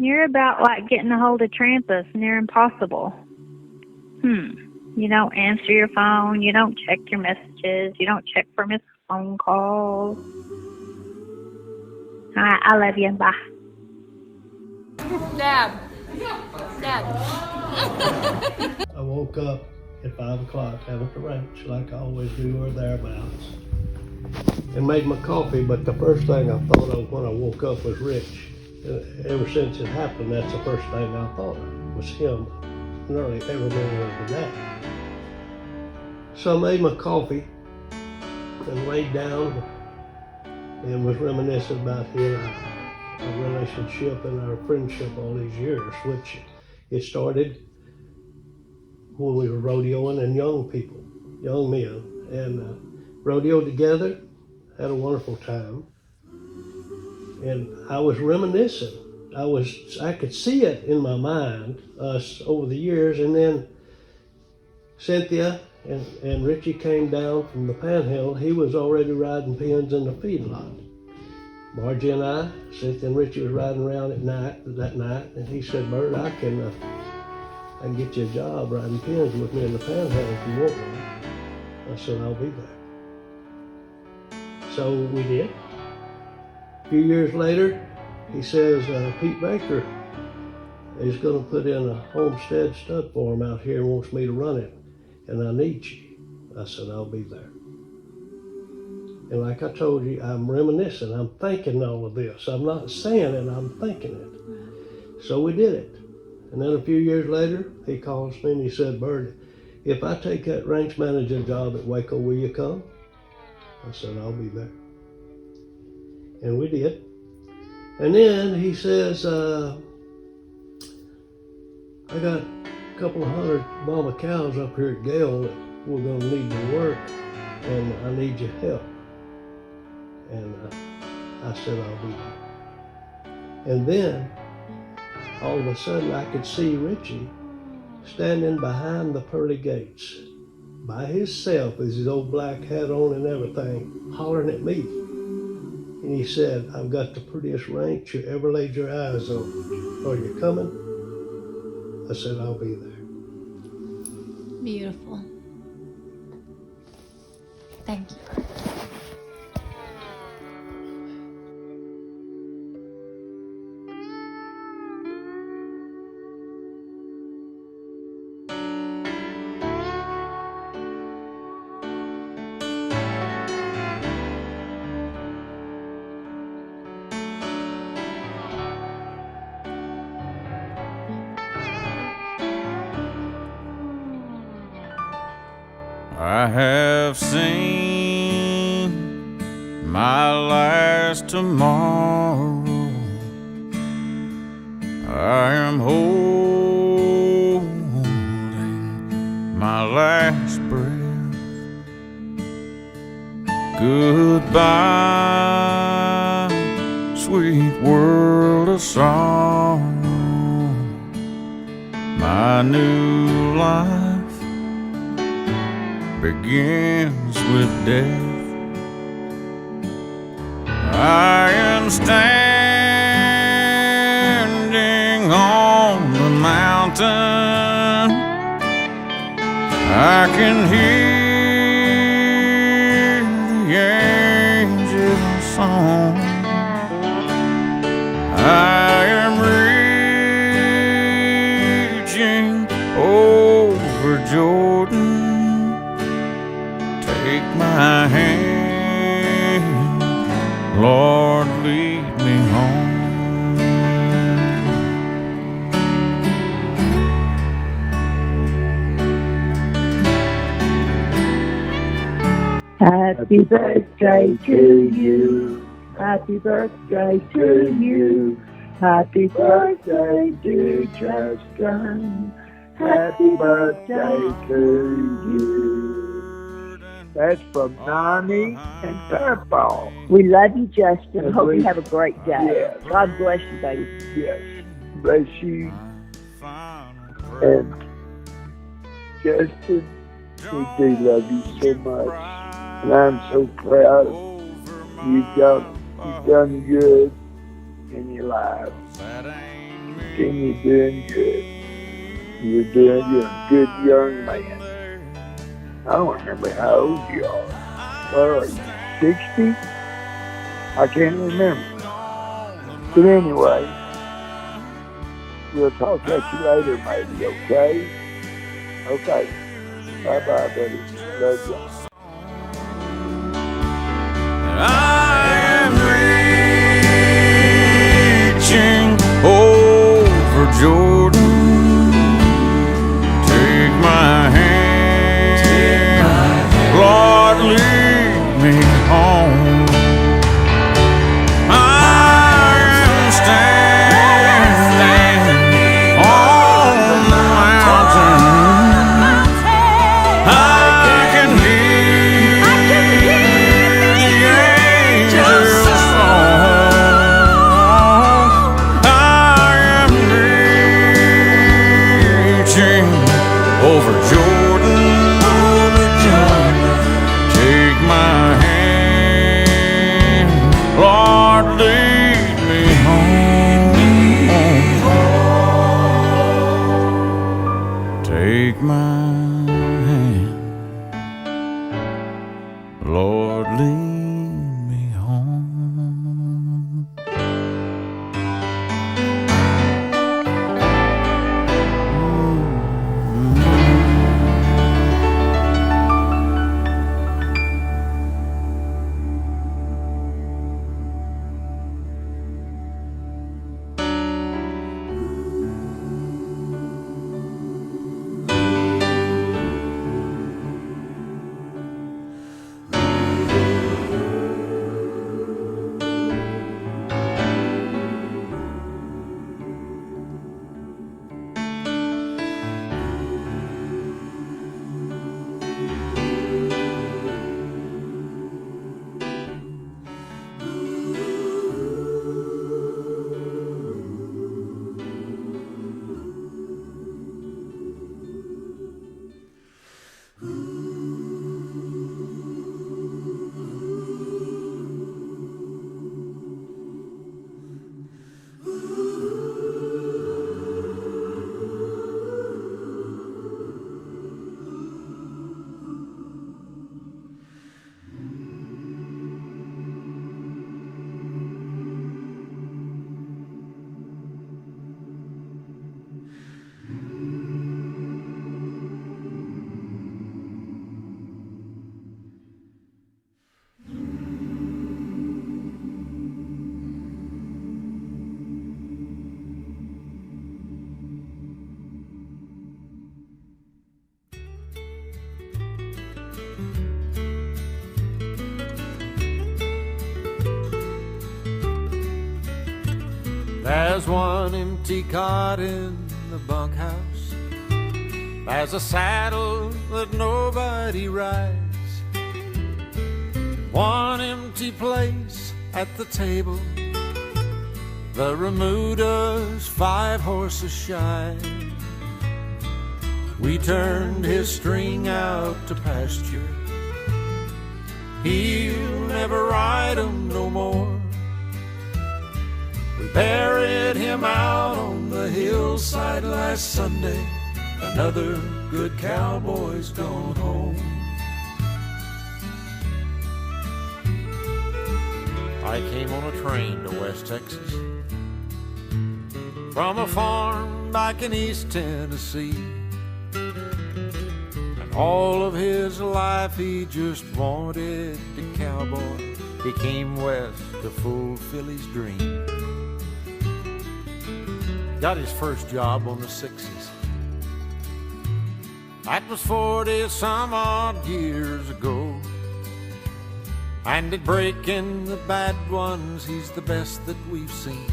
You're about like getting a hold of Trampus, near impossible. You don't answer your phone, you don't check your messages, you don't check for missed phone calls. Alright, I love you. Bye. Dad. Dad. I woke up at 5 o'clock down at the ranch like I always do or thereabouts and made my coffee, but the first thing I thought of when I woke up was Rich. Ever since it happened, that's the first thing I thought of was him nearly every minute of the day. So I made my coffee and laid down and was reminiscing about our relationship and our friendship all these years, which it started when we were rodeoing and young men, and rodeoed together, had a wonderful time. And I was reminiscing. I could see it in my mind, us over the years, and then Cynthia and Richie came down from the Panhandle. He was already riding pins in the feedlot. Margie and I, Cynthia and Richie was riding around that night, and he said, "Bert, I can get you a job riding pins with me in the Panhandle if you want one." I said, "I'll be there." So we did. A few years later, he says, Pete Baker is going to put in a homestead stud farm out here and wants me to run it, and I need you. I said, "I'll be there." And like I told you, I'm reminiscing. I'm thinking all of this. I'm not saying it, I'm thinking it. So we did it. And then a few years later, he calls me and he said, "Bert, if I take that ranch manager job at Waco, will you come?" I said, "I'll be there." And we did. And then he says, "I got a couple of hundred mama cows up here at Gale that we're going to need to work, and I need your help." And I said, "I'll be there." And then all of a sudden I could see Richie standing behind the pearly gates by himself with his old black hat on and everything, hollering at me. And he said, "I've got the prettiest ranch you ever laid your eyes on. Are you coming?" I said, "I'll be there." Beautiful. Thank you. I have seen my last tomorrow. I am holding my last breath. Goodbye, sweet world of sorrow. My new life begins with death. I am standing on the mountain. I can hear the angels' song. I am reaching over Jordan. Take my hand, Lord, lead me home. Happy birthday to you. Happy birthday to you. Happy birthday, dear Justin. Happy birthday to you. That's from Nani and Papa. We love you, Justin. And Hope you have a great day. Yes. God bless you, baby. Yes. Bless you. And Justin, we do love you so much. And I'm so proud you've done good in your life. continue doing good. You're a good young man. I don't remember how old you are. What are you, 60? I can't remember. But anyway, we'll talk at you later, maybe, okay? Okay. Bye-bye, buddy. Love you. I am reaching over Jordan. Take my hand, Lord, lead me home. I am standing on the mountain. I can hear the angels song. I am reaching over Jordan. Take my hand, Lord, lead me home. Take my hand, Lord, lead me home. There's one empty cot in the bunkhouse. There's a saddle that nobody rides. One empty place at the table. The remuda's 5 horses shy. We turned his string out to pasture. He'll never ride 'em no more. We buried him out on the hillside last Sunday. Another good cowboy's gone home. I came on a train to West Texas from a farm back in East Tennessee. And all of his life he just wanted to cowboy. He came west to fulfill his dream. Got his first job on the 60s. That was 40 some odd years ago. And at breaking the bad ones, he's the best that we've seen.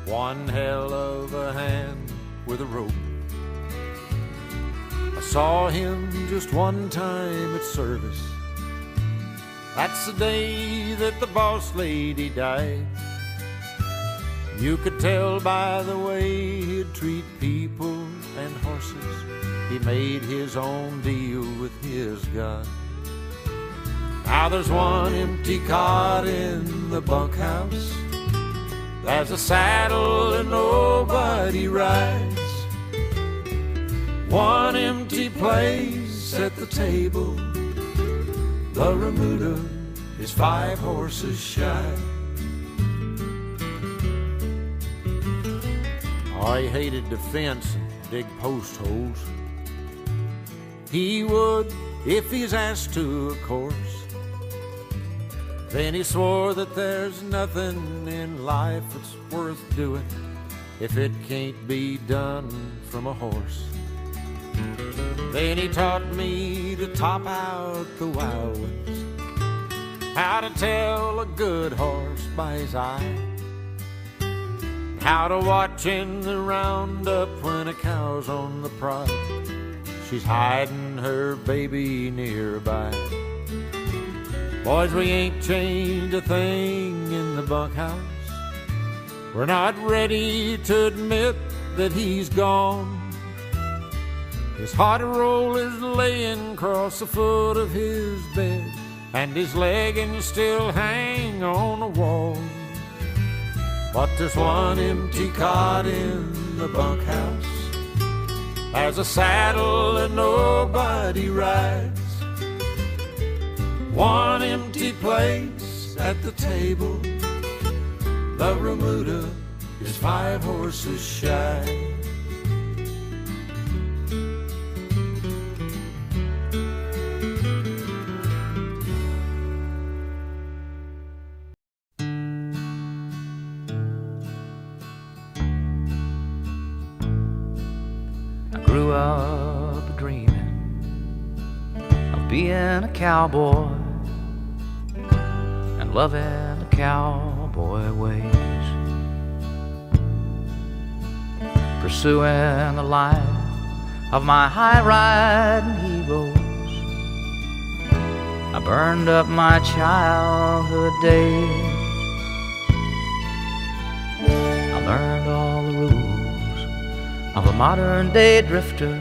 One hell of a hand with a rope. I saw him just one time at service. That's the day that the boss lady died. You could tell by the way he'd treat people and horses. He made his own deal with his God. Now there's one empty cot in the bunkhouse. There's a saddle and nobody rides. One empty place at the table. The remuda is 5 horses shy. Oh, he hated to fence and dig post holes. He would if he's asked to, of course. Then he swore that there's nothing in life that's worth doing if it can't be done from a horse. Then he taught me to top out the wild ones, how to tell a good horse by his eye, how to watch in the roundup when a cow's on the prod. She's hiding her baby nearby. Boys, we ain't changed a thing in the bunkhouse. We're not ready to admit that he's gone. His hot roll is laying across the foot of his bed, and his leggings still hang on the wall. But there's one empty cot in the bunkhouse. There's a saddle and nobody rides. One empty place at the table. The remuda is 5 horses shy. I grew up dreaming of being a cowboy and loving the cowboy ways, pursuing the life of my high-riding heroes. I burned up my childhood days. I learned all the rules of a modern-day drifter.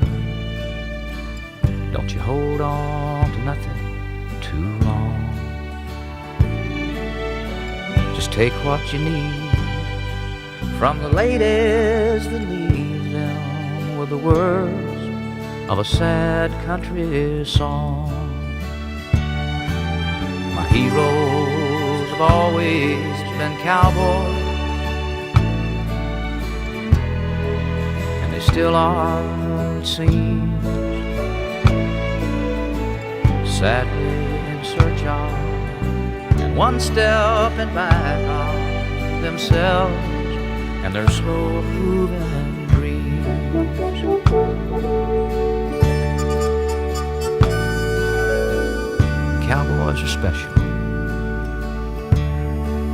Don't you hold on to nothing too long. Just take what you need from the ladies that leave them with the words of a sad country song. My heroes have always been cowboys, and they still are, it seems, sadly in search of, and one step in back of themselves and their slow-moving dreams. Cowboys are special,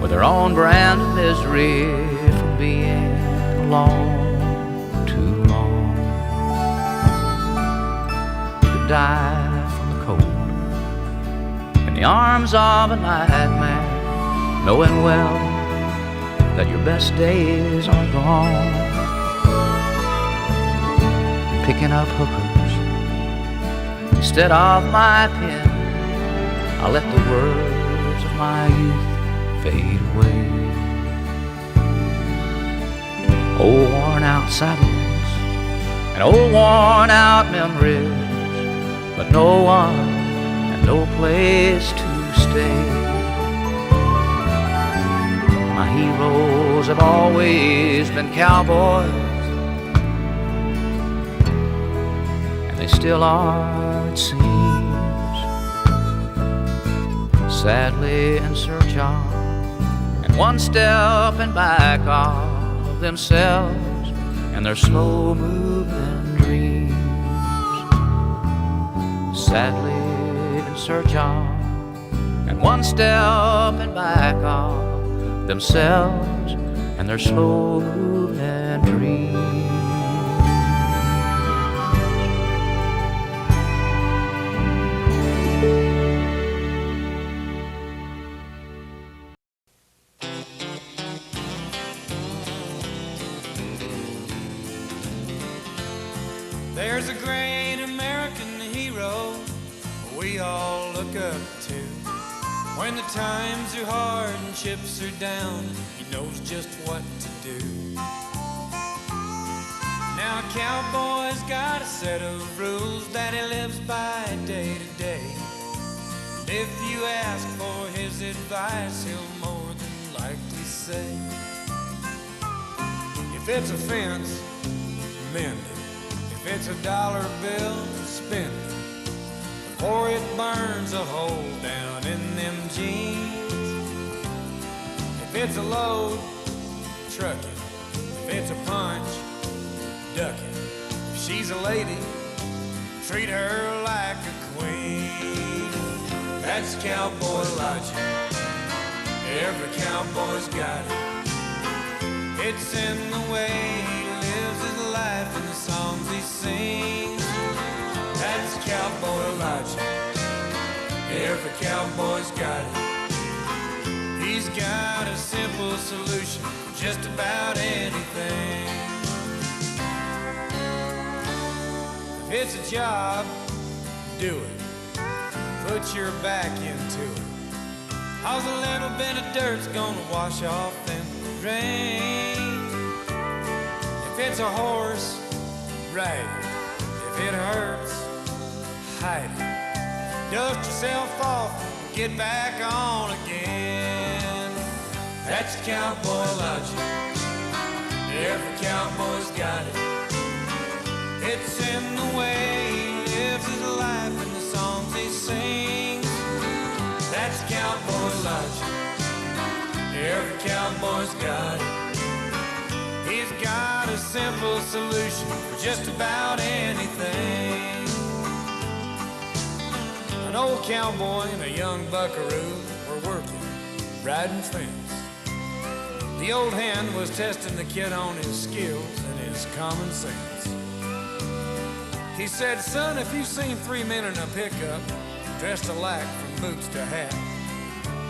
with their own brand of misery from being alone too long. You could die from the cold in the arms of a nightmare, knowing well that your best days are gone. Picking up hookers instead of my pen, I let the words of my youth fade away. Old worn out saddles and old worn out memories, but no one and no place to stay. My heroes have always been cowboys, and they still are, it seems, sadly in search of, and one step in back of themselves and their slow-moving dreams. Sadly in search of, and one step in back of themselves and their slow-moving dreams. There's a great American hero we all look up to. When the times are hard and chips are down, he he knows just what to do. Now a cowboy's got a set of rules that he lives by day to day. And if you ask for his advice, he'll more than likely say, if it's a fence, mend it. If it's a dollar bill, spend it. Before it burns a hole down in them jeans. If it's a load, truck it. If it's a punch, duck it. If she's a lady, treat her like a queen. That's cowboy logic. Every cowboy's got it. It's in the way he lives his life and the songs he sings. That's cowboy logic. Every cowboy's got it. He's got a simple solution for just about anything. If it's a job, do it. Put your back into it. 'Cause a little bit of dirt's gonna wash off in the rain. If it's a horse, ride it. If it hurts, hide it. Dust yourself off, get back on again. That's cowboy logic. Every cowboy's got it. It's in the way he lives his life and the songs he sings. That's cowboy logic. Every cowboy's got it. He's got a simple solution for just about anything. An old cowboy and a young buckaroo were working, riding fence. The old hand was testing the kid on his skills and his common sense. He said, son, if you've seen three men in a pickup dressed alike from boots to hat,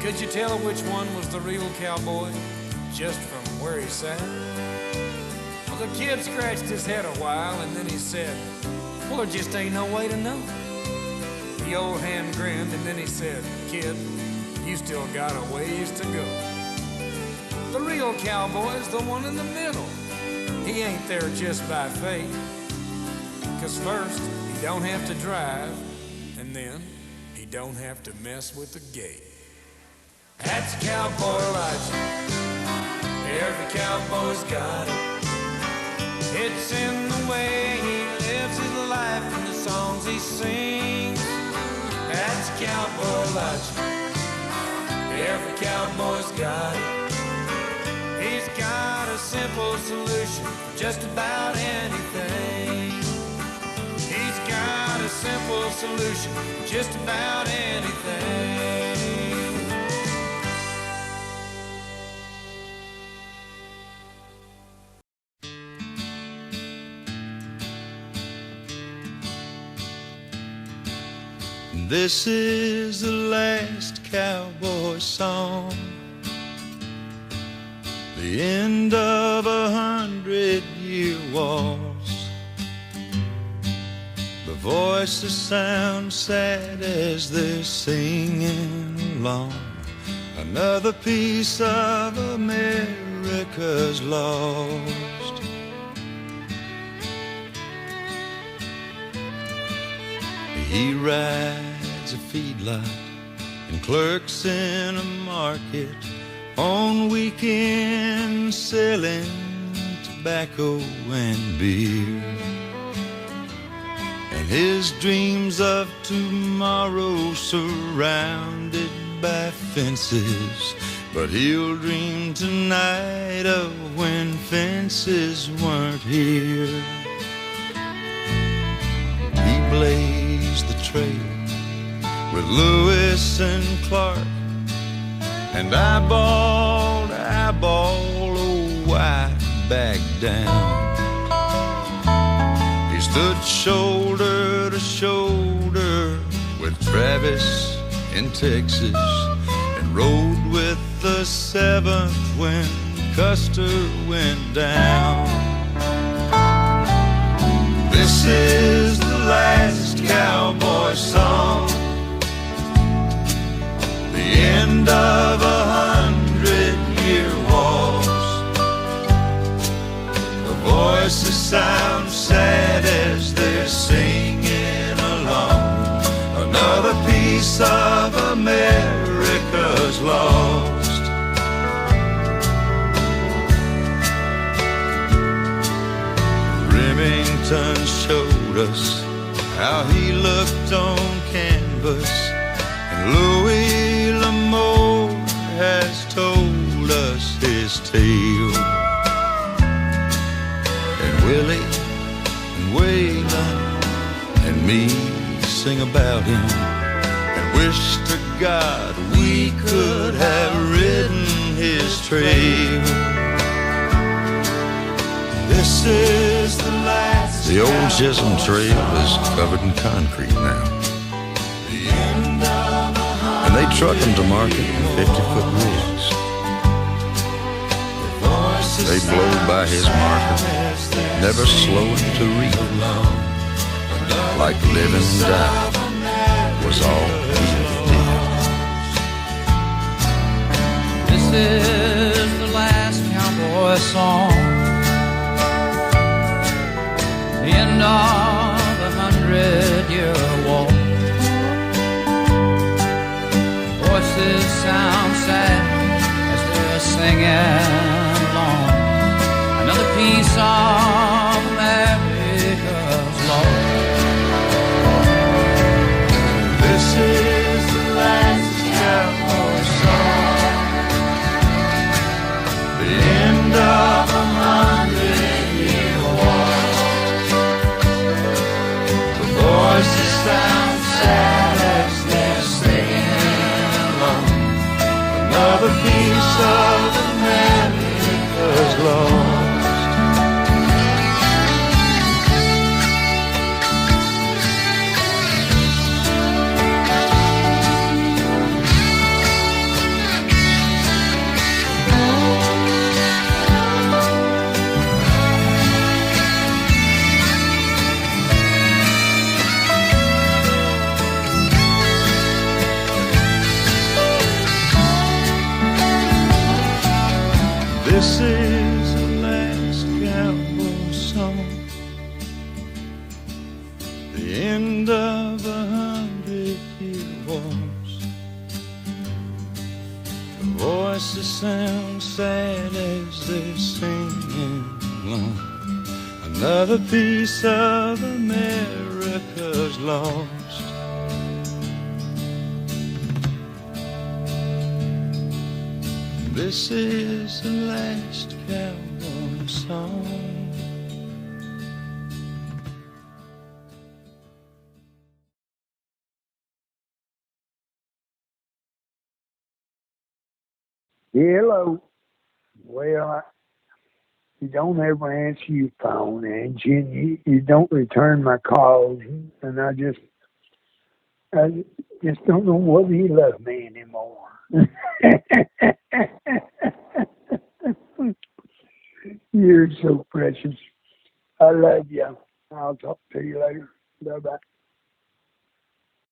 could you tell which one was the real cowboy just from where he sat? Well, the kid scratched his head a while and then he said, well, there just ain't no way to know. The old hand grinned and then he said, kid, you still got a ways to go. The real cowboy's the one in the middle. He ain't there just by fate. 'Cause first, he don't have to drive, and then he don't have to mess with the gate. That's cowboy logic. Every cowboy's got it. It's in the way he lives his life and the songs he sings. That's cowboy logic. Every cowboy's got it. He's got a simple solution for just about anything. He's got a simple solution for just about anything. This is the last cowboy song, the end of 100-year wars. The voices sound sad as they're singing along. Another piece of America's lost. He rides a feedlot and clerks in a market on weekends, selling tobacco and beer. And his dreams of tomorrow surrounded by fences, but he'll dream tonight of when fences weren't here. He blazed the trail with Lewis and Clark, and eyeball to eyeball, oh, why back down? He stood shoulder to shoulder with Travis in Texas, and rode with the 7th when Custer went down. This is the last cowboy song, the end of 100-year war. sound sad as they're singing along. Another piece of America's lost. Remington showed us how he looked on canvas, and Louis L'Amour has told us his tale. And Willie and Waylon and me sing about him, and wish to God we could have ridden his trail. This is the last. The old Chisholm Trail is covered in concrete now, and they truck them to market in 50-foot rigs. They blow by his marker, never slowing to read, like live and die was all he did. This is the last cowboy song, the end of 100-year war. Voices sound sad as they're singing along. Another piece of America's lost. This is the last cowboy song, the end of 100-year war. The voices sound sad as they're singing along. Another piece of America's lost. This is the last cowboy song, the end of 100-year wars. The voices sound sad as they're singing along. Another piece of America's lost. This is the last cowboy song. Hello. Well, you don't ever answer your phone, Angie, and you don't return my calls, and I just don't know whether you love me anymore. You're so precious. I love you. I'll talk to you later. Bye-bye.